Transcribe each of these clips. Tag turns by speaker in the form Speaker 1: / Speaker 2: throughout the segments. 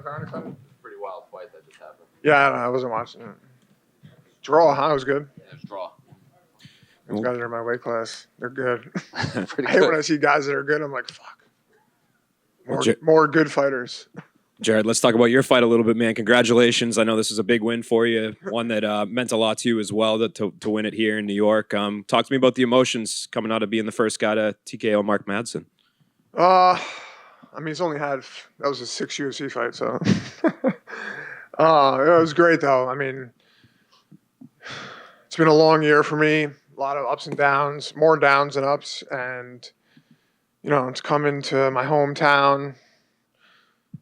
Speaker 1: card or something? It's a pretty wild fight that just happened.
Speaker 2: Yeah, I wasn't watching it. Draw, huh? It was good.
Speaker 1: Yeah, it's draw.
Speaker 2: Those guys are in my weight class. They're good.
Speaker 3: Pretty
Speaker 2: I hate
Speaker 3: good.
Speaker 2: when I see guys that are good. I'm like, fuck.
Speaker 4: Well,
Speaker 2: More good fighters.
Speaker 4: Jared, let's talk about your fight a little bit, man. Congratulations. I know this is a big win for you, one that meant a lot to you as well to win it here in New York. Talk to me about the emotions coming out of being the first guy to TKO Mark Madsen.
Speaker 2: I mean, he's only had, that was his 6th UFC fight, so. It was great, though. I mean, it's been a long year for me. A lot of ups and downs, more downs than ups. And, you know, it's coming to my hometown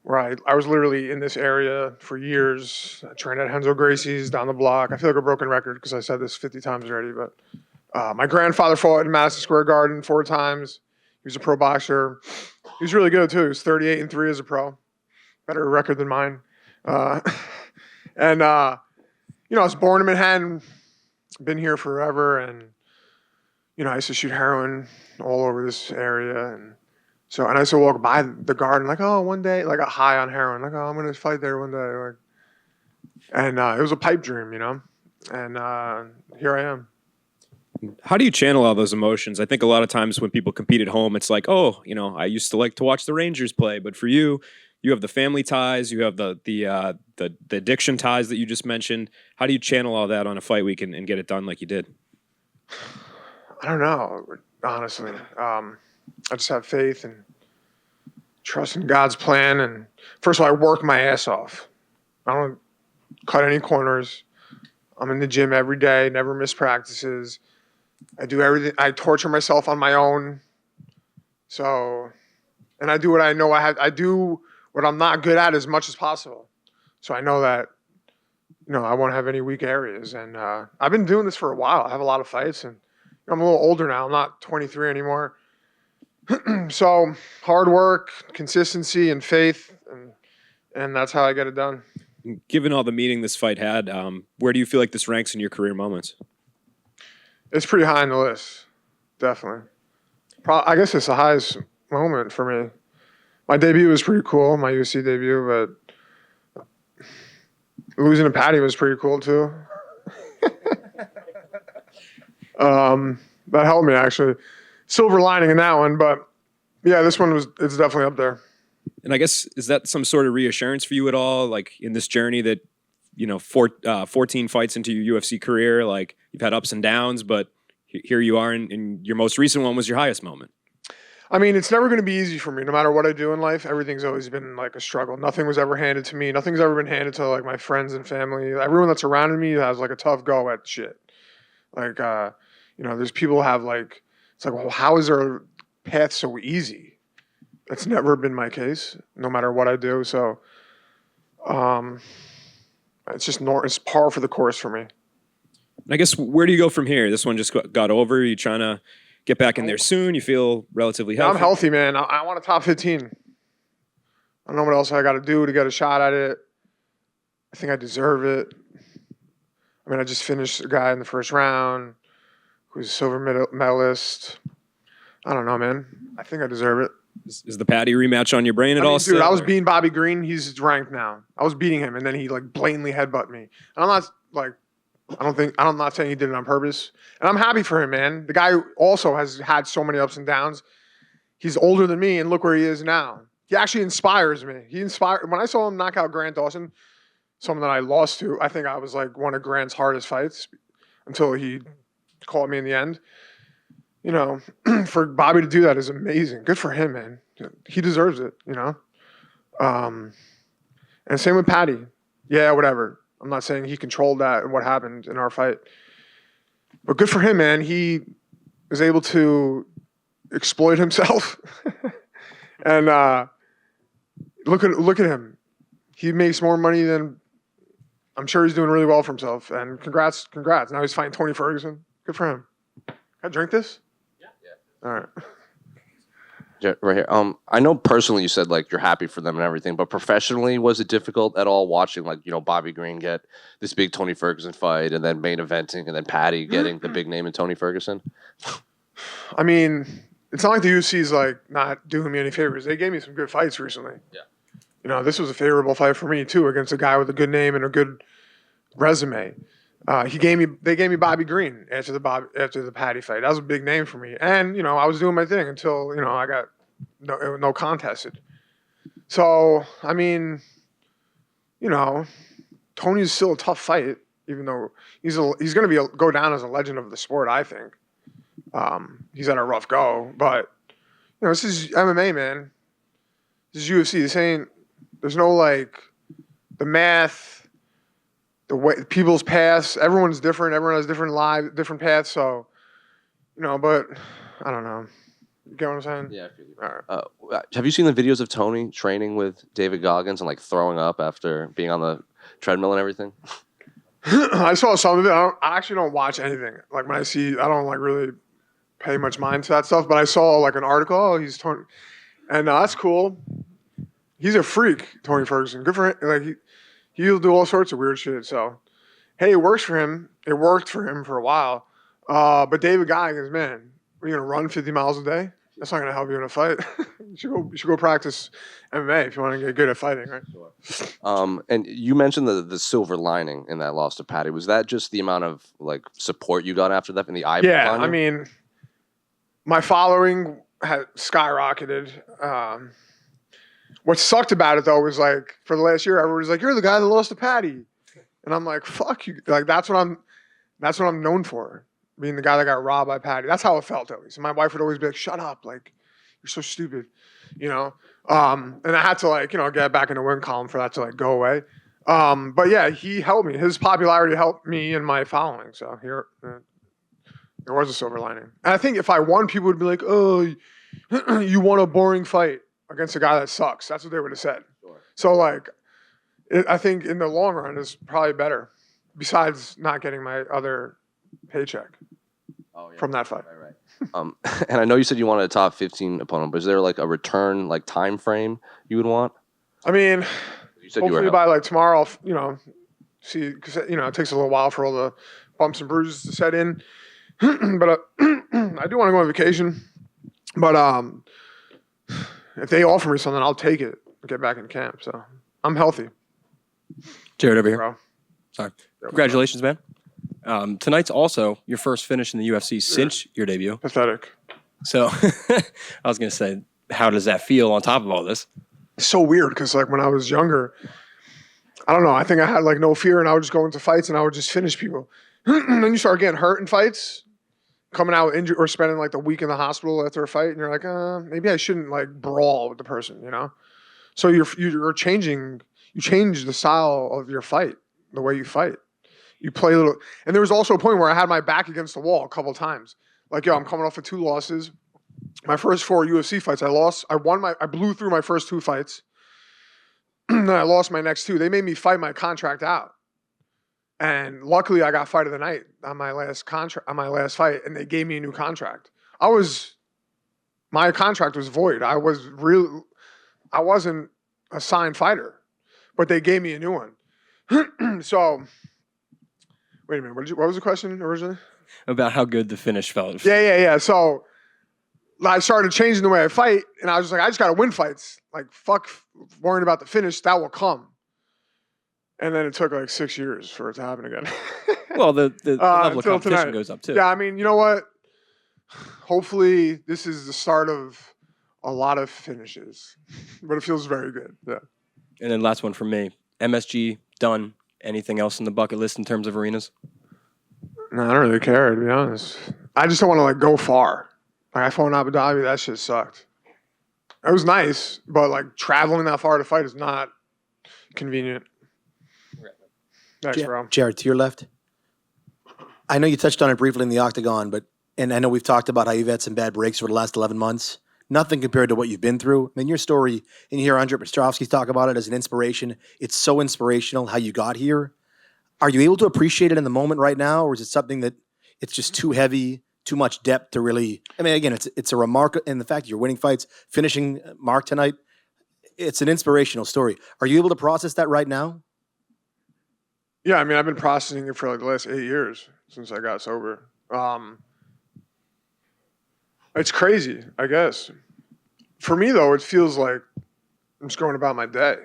Speaker 2: where I was literally in this area for years. I trained at Renzo Gracie's down the block. I feel like a broken record because I said this 50 times already. But my grandfather fought in Madison Square Garden 4 times. He was a pro boxer. He was really good, too. He was 38-3 as a pro. Better record than mine. You know, I was born in Manhattan. Been here forever. And, you know, I used to shoot heroin all over this area. And I used to walk by the garden like, oh, one day, like a high on heroin. Like, oh, I'm going to fight there one day. Like, and it was a pipe dream, you know. And here I am.
Speaker 4: How do you channel all those emotions? I think a lot of times when people compete at home, it's like, oh, you know, I used to like to watch the Rangers play, but for you, you have the family ties, you have the addiction ties that you just mentioned. How do you channel all that on a fight week and get it done like you did?
Speaker 2: I don't know, honestly. I just have faith and trust in God's plan. And first of all, I work my ass off. I don't cut any corners. I'm in the gym every day, never miss practices. I do everything. I torture myself on my own. So, and I do what I know I do what I'm not good at as much as possible. So I know that, you know, I won't have any weak areas. And I've been doing this for a while. I have a lot of fights, and I'm a little older now. I'm not 23 anymore. So hard work, consistency, and faith, and that's how I get it done.
Speaker 4: Given all the meaning this fight had, where do you feel like this ranks in your career moments?
Speaker 2: It's pretty high on the list, definitely. I guess it's the highest moment for me. My debut was pretty cool, my UFC debut, but losing to Patty was pretty cool too. That helped me, actually. Silver lining in that one, but yeah, this one it's definitely up there.
Speaker 4: And I guess, is that some sort of reassurance for you at all, like in this journey that, you know, 14 fights into your UFC career, like you've had ups and downs, but here you are, and your most recent one was your highest moment?
Speaker 2: I mean, it's never going to be easy for me. No matter what I do in life, everything's always been like a struggle. Nothing was ever handed to me. Nothing's ever been handed to like my friends and family. Everyone that's surrounded me has like a tough go at shit. Like, you know, there's people who have like, it's like, well, how is their path so easy? That's never been my case, no matter what I do. So, it's just it's par for the course for me.
Speaker 4: I guess, where do you go from here? This one just got over. Are you trying to get back in there soon? You feel relatively healthy?
Speaker 2: I'm healthy, man. I want a top 15. I don't know what else I got to do to get a shot at it. I think I deserve it. I mean, I just finished a guy in the first round who's a silver medalist. I don't know, man. I think I deserve it.
Speaker 4: Is the Patty rematch on your brain at all?
Speaker 2: Dude, I was beating Bobby Green. He's ranked now. I was beating him, and then he like blatantly headbutted me. And I'm not like, I'm not saying he did it on purpose. And I'm happy for him, man. The guy also has had so many ups and downs. He's older than me, and look where he is now. He actually inspires me. When I saw him knock out Grant Dawson, someone that I lost to, I think I was like one of Grant's hardest fights until he caught me in the end. You know, for Bobby to do that is amazing. Good for him, man. He deserves it, you know. And same with Patty. Yeah, whatever. I'm not saying he controlled that and what happened in our fight. But good for him, man. He was able to exploit himself. And look at him. He makes more money than, I'm sure he's doing really well for himself. And congrats. Now he's fighting Tony Ferguson. Good for him. Can I drink this? All right.
Speaker 3: Yeah, right here. I know personally you said like you're happy for them and everything, but professionally, was it difficult at all watching like, you know, Bobby Green get this big Tony Ferguson fight and then main eventing and then Patty getting the big name in Tony Ferguson?
Speaker 2: I mean, it's not like the UFC's like not doing me any favors. They gave me some good fights recently.
Speaker 1: Yeah.
Speaker 2: this was a favorable fight for me too, against a guy with a good name and a good resume. They gave me Bobby Green after the Patty fight. That was a big name for me, and I was doing my thing until I got no contested. So I mean, Tony's still a tough fight, even though he's going to go down as a legend of the sport. I think he's had a rough go, but this is MMA, man. This is UFC. There's no the math, the way people's paths. Everyone's different. Everyone has different paths. So, but I don't know. You get what I'm saying?
Speaker 3: Yeah, I feel you.
Speaker 2: All right.
Speaker 3: Have you seen the videos of Tony training with David Goggins and throwing up after being on the treadmill and everything?
Speaker 2: I saw some of it. I actually don't watch anything. When I see, I don't really pay much mind to that stuff. But I saw an article. Oh, he's Tony, and that's cool. He's a freak, Tony Ferguson. Good for him. He'll do all sorts of weird shit. So, hey, it works for him. It worked for him for a while. But David Goggins, man, are you gonna run 50 miles a day? That's not gonna help you in a fight. You should go practice MMA if you want to get good at fighting, right?
Speaker 3: And you mentioned the silver lining in that loss to Patty. Was that just the amount of support you got after that in the eye?
Speaker 2: Yeah, I mean, my following had skyrocketed. What sucked about it though was for the last year, everybody was like, "You're the guy that lost to Patty," and I'm like, "Fuck you!" That's what I'm known for, being the guy that got robbed by Patty. That's how it felt at least. And my wife would always be like, "Shut up! You're so stupid," And I had to get back in the win column for that to go away. But yeah, he helped me. His popularity helped me and my following. So here, there was a silver lining. And I think if I won, people would be like, "Oh, you won a boring fight against a guy that sucks." That's what they would have said. Sure. So I think in the long run is probably better. Besides not getting my other paycheck from that fight.
Speaker 3: Right. And I know you said you wanted a top 15 opponent, but is there a return time frame you would want?
Speaker 2: I mean,
Speaker 3: you said
Speaker 2: hopefully by tomorrow, see, because it takes a little while for all the bumps and bruises to set in. But I do want to go on vacation. But if they offer me something, I'll take it and get back in camp. So I'm healthy.
Speaker 5: Jared over here.
Speaker 2: Bro.
Speaker 5: Sorry. Congratulations, man. Tonight's also your first finish in the UFC since your debut.
Speaker 2: Pathetic.
Speaker 5: So I was going to say, how does that feel on top of all this?
Speaker 2: It's so weird because when I was younger, I don't know. I think I had no fear and I would just go into fights and I would just finish people. And then you start getting hurt in fights, coming out injured or spending the week in the hospital after a fight, and you're like, maybe I shouldn't brawl with the person, So you're changing. You change the style of your fight, the way you fight. You play a little, and there was also a point where I had my back against the wall a couple of times. I'm coming off of 2 losses. My first 4 UFC fights, I lost. I blew through my first 2 fights. And then I lost my next 2. They made me fight my contract out. And luckily I got fight of the night on my last fight, and they gave me a new contract. My contract was void. I wasn't a signed fighter, but they gave me a new one. So, wait a minute. What was the question originally?
Speaker 5: About how good the finish felt.
Speaker 2: Yeah. So I started changing the way I fight, and I was I just got to win fights. Fuck worrying about the finish. That will come. And then it took 6 years for it to happen again.
Speaker 5: Well, the level of competition
Speaker 2: tonight.
Speaker 5: goes up too.
Speaker 2: Yeah, I mean, you know what? Hopefully this is the start of a lot of finishes. But it feels very good. Yeah.
Speaker 5: And then last one from me. MSG, done. Anything else in the bucket list in terms of arenas?
Speaker 2: No, I don't really care, to be honest. I just don't want to go far. I fought in Abu Dhabi, that shit sucked. It was nice, but traveling that far to fight is not convenient. Thanks, bro.
Speaker 6: Jared, to your left. I know you touched on it briefly in the octagon, and I know we've talked about how you've had some bad breaks over the last 11 months. Nothing compared to what you've been through. I mean, your story, and you hear Andre Petrovsky talk about it as an inspiration. It's so inspirational how you got here. Are you able to appreciate it in the moment right now, or is it something that it's just too heavy, too much depth to really? I mean, again, it's a remark, and the fact that you're winning fights, finishing Mark tonight, it's an inspirational story. Are you able to process that right now?
Speaker 2: Yeah, I mean, I've been processing it for the last 8 years since I got sober. It's crazy, I guess. For me, though, it feels like I'm just going about my day.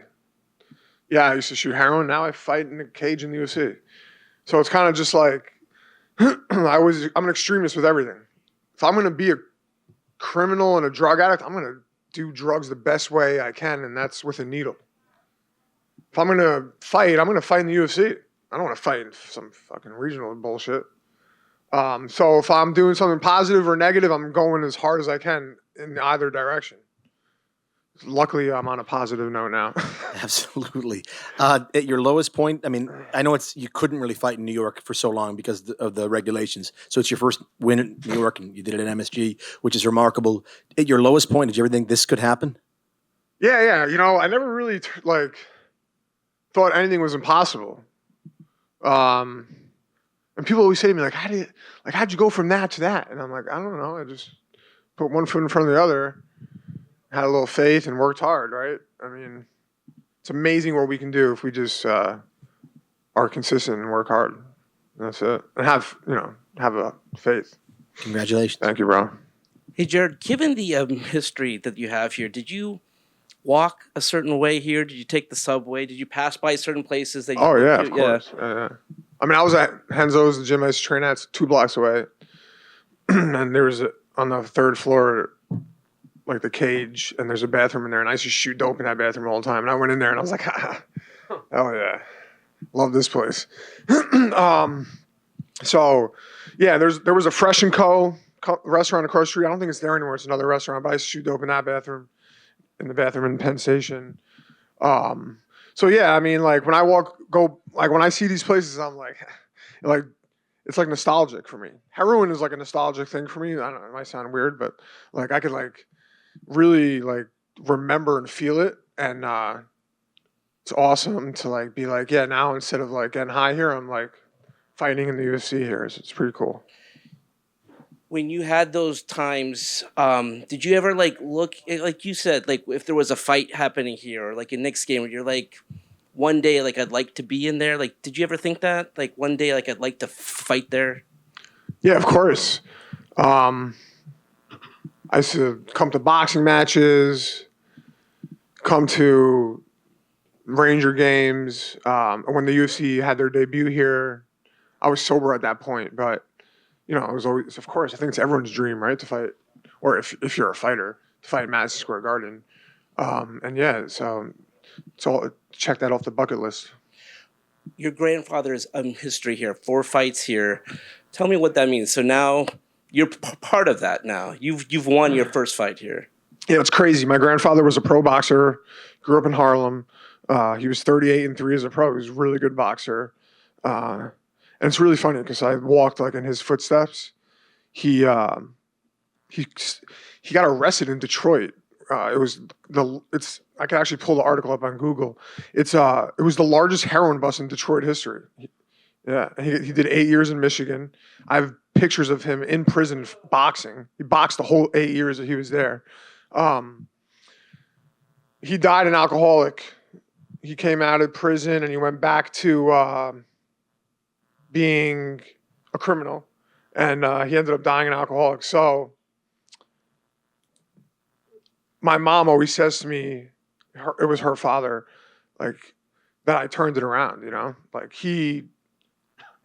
Speaker 2: Yeah, I used to shoot heroin. Now I fight in a cage in the UFC. So it's kind of just like I'm an extremist with everything. If I'm going to be a criminal and a drug addict, I'm going to do drugs the best way I can, and that's with a needle. If I'm going to fight, I'm going to fight in the UFC. I don't want to fight in some fucking regional bullshit. So if I'm doing something positive or negative, I'm going as hard as I can in either direction. Luckily, I'm on a positive note now.
Speaker 6: Absolutely. At your lowest point, I mean, I know you couldn't really fight in New York for so long because of the regulations. So it's your first win in New York, and you did it at MSG, which is remarkable. At your lowest point, did you ever think this could happen?
Speaker 2: Yeah. I never really thought anything was impossible. And people always say to me, like, how'd you go from that to that? And I'm like, I don't know. I just put one foot in front of the other, had a little faith, and worked hard, right? I mean, it's amazing what we can do if we just are consistent and work hard. That's it. And have a faith.
Speaker 6: Congratulations.
Speaker 2: Thank you, bro.
Speaker 7: Hey, Jared, given the history that you have here, did you walk a certain way here? Did you take the subway? Did you pass by certain places that you
Speaker 2: Oh, yeah,
Speaker 7: to?
Speaker 2: of course. Yeah. I mean, I was at Henzo's, the gym I used to train at, it's 2 blocks away. And there was on the 3rd floor, like the cage, and there's a bathroom in there, and I used to shoot dope in that bathroom all the time. And I went in there, and I was like, oh yeah, love this place. So, yeah, there was a Fresh & Co. restaurant across the street. I don't think it's there anymore. It's another restaurant, but I used to shoot dope in that bathroom, in the bathroom in Penn Station. So yeah, I mean, like when I see these places, I'm like it's like nostalgic for me. Heroin is like a nostalgic thing for me. I don't know, it might sound weird, but like I could like really like remember and feel it, and it's awesome to like be like, yeah, now instead of like getting high here, I'm like fighting in the UFC here. So it's pretty cool.
Speaker 7: When you had those times, did you ever like look, like you said, like if there was a fight happening here, or like a Knicks game, where you're like, one day, like I'd like to be in there. Like, did you ever think that? Like one day, like I'd like to fight there.
Speaker 2: Yeah, of course. I used to come to boxing matches, come to Ranger games. When the UFC had their debut here, I was sober at that point, but it was always, of course, I think it's everyone's dream, right, to fight, or if you're a fighter, to fight at Madsen Square Garden. And yeah, so it's all, check that off the bucket list.
Speaker 7: Your grandfather's history here, 4 fights here. Tell me what that means. So now you're part of that. Now you've won your first fight here.
Speaker 2: Yeah, it's crazy. My grandfather was a pro boxer, grew up in Harlem. He was 38-3 as a pro. He was a really good boxer. And it's really funny because I walked like in his footsteps. He got arrested in Detroit. I could actually pull the article up on Google. It was the largest heroin bust in Detroit history. Yeah, he did 8 years in Michigan. I have pictures of him in prison boxing. He boxed the whole 8 years that he was there. He died an alcoholic. He came out of prison and he went back to being a criminal, and he ended up dying an alcoholic. So my mom always says to me, it was her father, like, that I turned it around, like he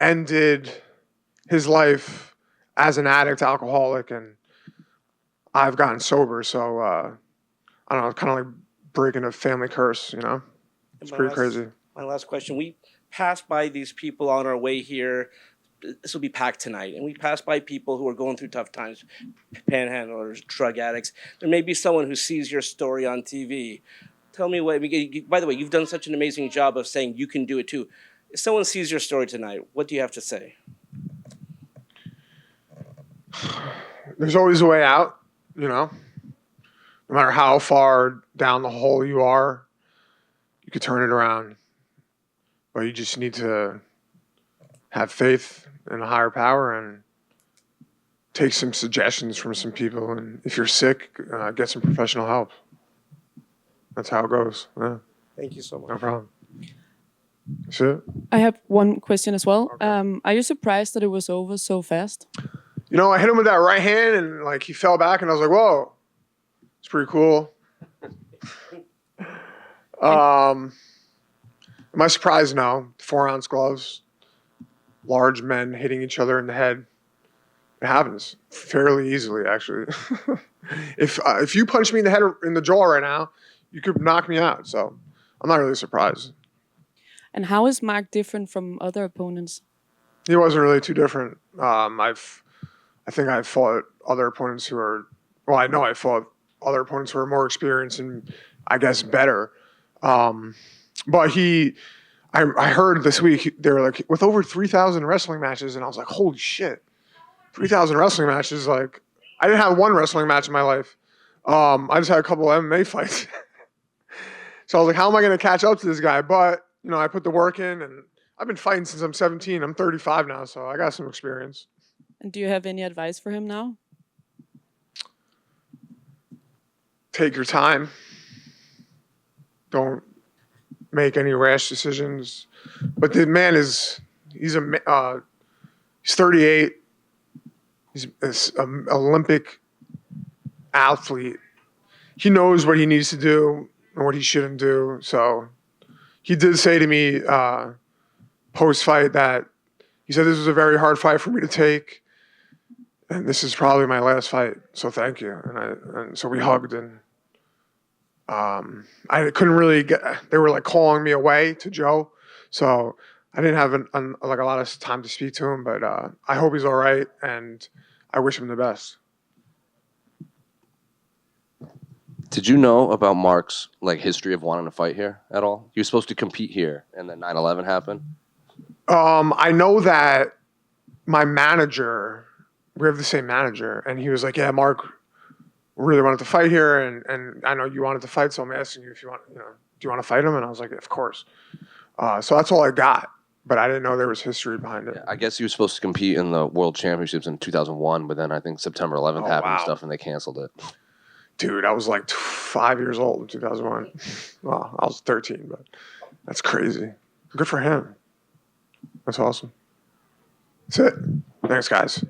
Speaker 2: ended his life as an addict, alcoholic, and I've gotten sober. So I don't know, it's kind of like breaking a family curse, It's pretty crazy.
Speaker 7: My last question. We passed by these people on our way here. This will be packed tonight. And we passed by people who are going through tough times, panhandlers, drug addicts. There may be someone who sees your story on TV. Tell me what, by the way, you've done such an amazing job of saying you can do it too. If someone sees your story tonight, what do you have to say?
Speaker 2: There's always a way out, no matter how far down the hole you are, you could turn it around. But you just need to have faith in a higher power and take some suggestions from some people. And if you're sick, get some professional help. That's how it goes. Yeah.
Speaker 7: Thank you so much.
Speaker 2: No problem. That's it.
Speaker 8: I have one question as well. Okay. Are you surprised that it was over so fast?
Speaker 2: I hit him with that right hand and like he fell back and I was like, whoa, it's pretty cool. Am I surprised? No. 4-ounce gloves, large men hitting each other in the head. It happens fairly easily, actually. If you punch me in the head or in the jaw right now, you could knock me out. So I'm not really surprised.
Speaker 8: And how is Mark different from other opponents?
Speaker 2: He wasn't really too different. I think I've fought other opponents who are, well, I know I fought other opponents who are more experienced and I guess better. But I heard this week they were like with over 3,000 wrestling matches, and I was like, holy shit, 3,000 wrestling matches. Like, I didn't have one wrestling match in my life. I just had a couple of MMA fights. So I was like, how am I going to catch up to this guy? But I put the work in, and I've been fighting since I'm 17. I'm 35 now, so I got some experience.
Speaker 8: And do you have any advice for him now?
Speaker 2: Take your time. Don't make any rash decisions. But the man he's 38. He's an Olympic athlete. He knows what he needs to do and what he shouldn't do. So he did say to me post-fight that he said this was a very hard fight for me to take, and this is probably my last fight. So thank you. And so we hugged, and I couldn't really get. They were like calling me away to Joe, so I didn't have a lot of time to speak to him. But I hope he's all right, and I wish him the best.
Speaker 3: Did you know about Mark's history of wanting to fight here at all? He was supposed to compete here, and then 9/11 happened.
Speaker 2: I know that my manager, we have the same manager, and he was like, "Yeah, Mark really wanted to fight here, and I know you wanted to fight, so I'm asking you if you want, do you want to fight him?" And I was like, "Of course." So that's all I got, but I didn't know there was history behind it.
Speaker 3: Yeah, I guess he was supposed to compete in the World Championships in 2001, but then I think September 11th happened and stuff, and they canceled it.
Speaker 2: Dude, I was like 5 years old in 2001. Well, I was 13, but that's crazy. Good for him. That's awesome. That's it. Thanks, guys.